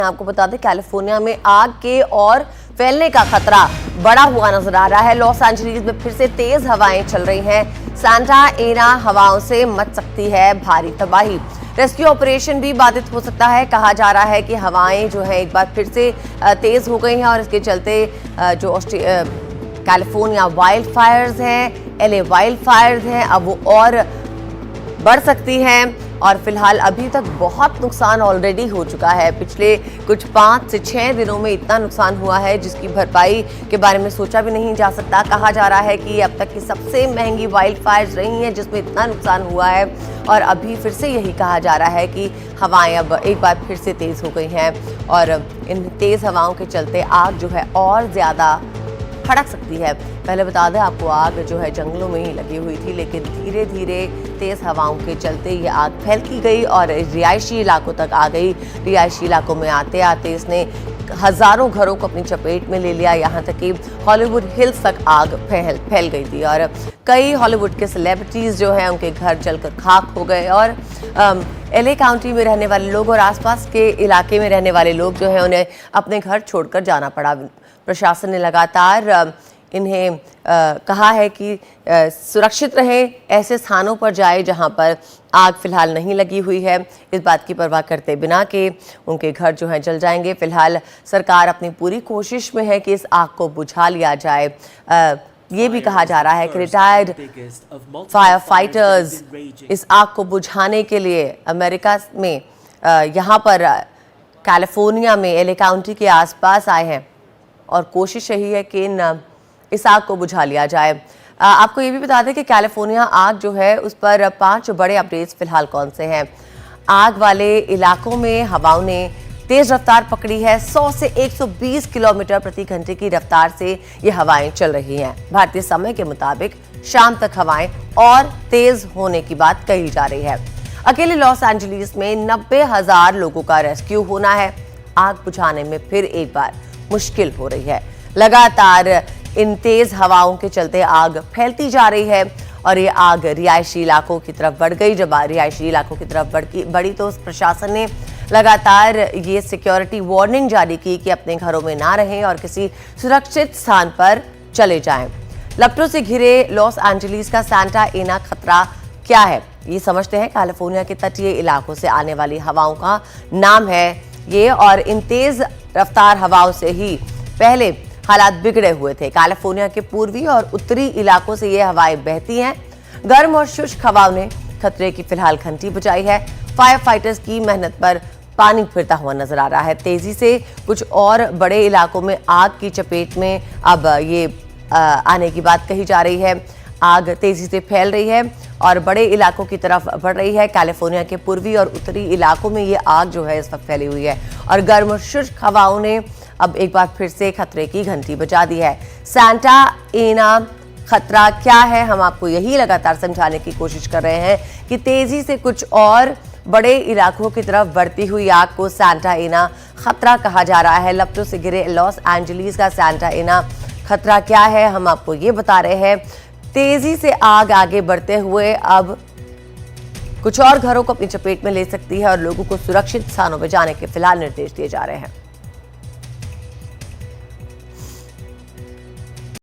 आपको बता दें कैलिफोर्निया में आग के और फैलने का खतरा बढ़ा हुआ नजर आ रहा है। लॉस एंजलिस में फिर से तेज हवाएं चल रही हैं। सांता एना हवाओं से मच सकती है भारी तबाही। रेस्क्यू ऑपरेशन भी बाधित हो सकता है। कहा जा रहा है कि हवाएं जो है एक बार फिर से तेज हो गई हैं और इसके चलते जो कैलिफोर्निया वाइल्ड फायर्स हैं, LA वाइल्ड फायर्स हैं, अब वो और बढ़ सकती हैं। और फिलहाल अभी तक बहुत नुकसान ऑलरेडी हो चुका है। पिछले कुछ 5 से 6 दिनों में इतना नुकसान हुआ है जिसकी भरपाई के बारे में सोचा भी नहीं जा सकता। कहा जा रहा है कि अब तक की सबसे महंगी वाइल्ड फायर्स रही हैं जिसमें इतना नुकसान हुआ है। और अभी फिर से यही कहा जा रहा है कि हवाएं अब एक बार फिर से तेज़ हो गई हैं और इन तेज़ हवाओं के चलते आग जो है और ज़्यादा भड़क सकती है। पहले बता दें आपको, आग जो है जंगलों में ही लगी हुई थी, लेकिन धीरे धीरे तेज़ हवाओं के चलते ये आग फैलती गई और रिहायशी इलाकों तक आ गई। रिहायशी इलाकों में आते आते इसने हज़ारों घरों को अपनी चपेट में ले लिया। यहाँ तक कि हॉलीवुड हिल्स तक आग फैल गई थी और कई हॉलीवुड के सेलिब्रिटीज़ जो हैं उनके घर जलकर खाक हो गए। और LA काउंटी में रहने वाले लोग और आसपास के इलाके में रहने वाले लोग जो हैं उन्हें अपने घर छोड़कर जाना पड़ा। प्रशासन ने लगातार इन्हें कहा है कि सुरक्षित रहें, ऐसे स्थानों पर जाए जहां पर आग फिलहाल नहीं लगी हुई है। इस बात की परवाह करते बिना कि उनके घर जो हैं जल जाएंगे। फिलहाल सरकार अपनी पूरी कोशिश में है कि इस आग को बुझा लिया जाए। ये भी कहा जा रहा है कि रिटायर्ड फायर फाइटर्स इस आग को बुझाने के लिए अमेरिका में यहाँ पर कैलिफोर्निया में LA काउंटी के आसपास आए हैं और कोशिश यही है कि इस आग को बुझा लिया जाए। आपको ये भी बता दें कि कैलिफोर्निया आग जो है उस पर 5 बड़े अपडेट्स फिलहाल कौन से हैं। आग वाले इलाकों में हवाओं ने तेज रफ्तार पकड़ी है। 100 से 120 किलोमीटर प्रति घंटे की रफ्तार से ये हवाएं चल रही हैं। भारतीय समय के मुताबिक शाम तक हवाएं और तेज होने की बात कही जा रही है। अकेले लॉस एंजलिस में 90,000 लोगों का रेस्क्यू होना है। आग बुझाने में फिर एक बार मुश्किल हो रही है। लगातार इन तेज हवाओं के चलते आग फैलती जा रही है और ये आग रिहायशी इलाकों की तरफ बढ़ गई। जब रिहायशी इलाकों की तरफ बढ़ी तो प्रशासन ने लगातार ये सिक्योरिटी वार्निंग जारी की कि अपने घरों में ना रहें और किसी सुरक्षित स्थान पर चले जाएं। लपटों से घिरे लॉस एंजलिस का सांता एना खतरा क्या है, ये समझते हैं। कैलिफोर्निया के तटीय इलाकों से आने वाली हवाओं का नाम है ये और इन तेज रफ्तार हवाओं से ही पहले हालात बिगड़े हुए थे। कैलिफोर्निया के पूर्वी और उत्तरी इलाकों से ये हवाएं बहती हैं। गर्म और शुष्क हवाओं ने खतरे की फिलहाल घंटी बजाई है। फायर फाइटर्स की मेहनत पर पानी फिरता हुआ नजर आ रहा है। तेजी से कुछ और बड़े इलाकों में आग की चपेट में अब ये आने की बात कही जा रही है। आग तेजी से फैल रही है और बड़े इलाकों की तरफ बढ़ रही है। कैलिफोर्निया के पूर्वी और उत्तरी इलाकों में ये आग जो है इस वक्त फैली हुई है और गर्म और शुष्क हवाओं ने अब एक बार फिर से खतरे की घंटी बजा दी है। सांता एना खतरा क्या है, हम आपको यही लगातार समझाने की कोशिश कर रहे हैं कि तेजी से कुछ और बड़े इलाकों की तरफ बढ़ती हुई आग को सांता एना खतरा कहा जा रहा है। लपटों से घिरे लॉस एंजलिस का सांता एना खतरा क्या है, हम आपको ये बता रहे हैं। तेजी से आग आगे बढ़ते हुए अब कुछ और घरों को अपनी चपेट में ले सकती है और लोगों को सुरक्षित स्थानों पर जाने के फिलहाल निर्देश दिए जा रहे हैं।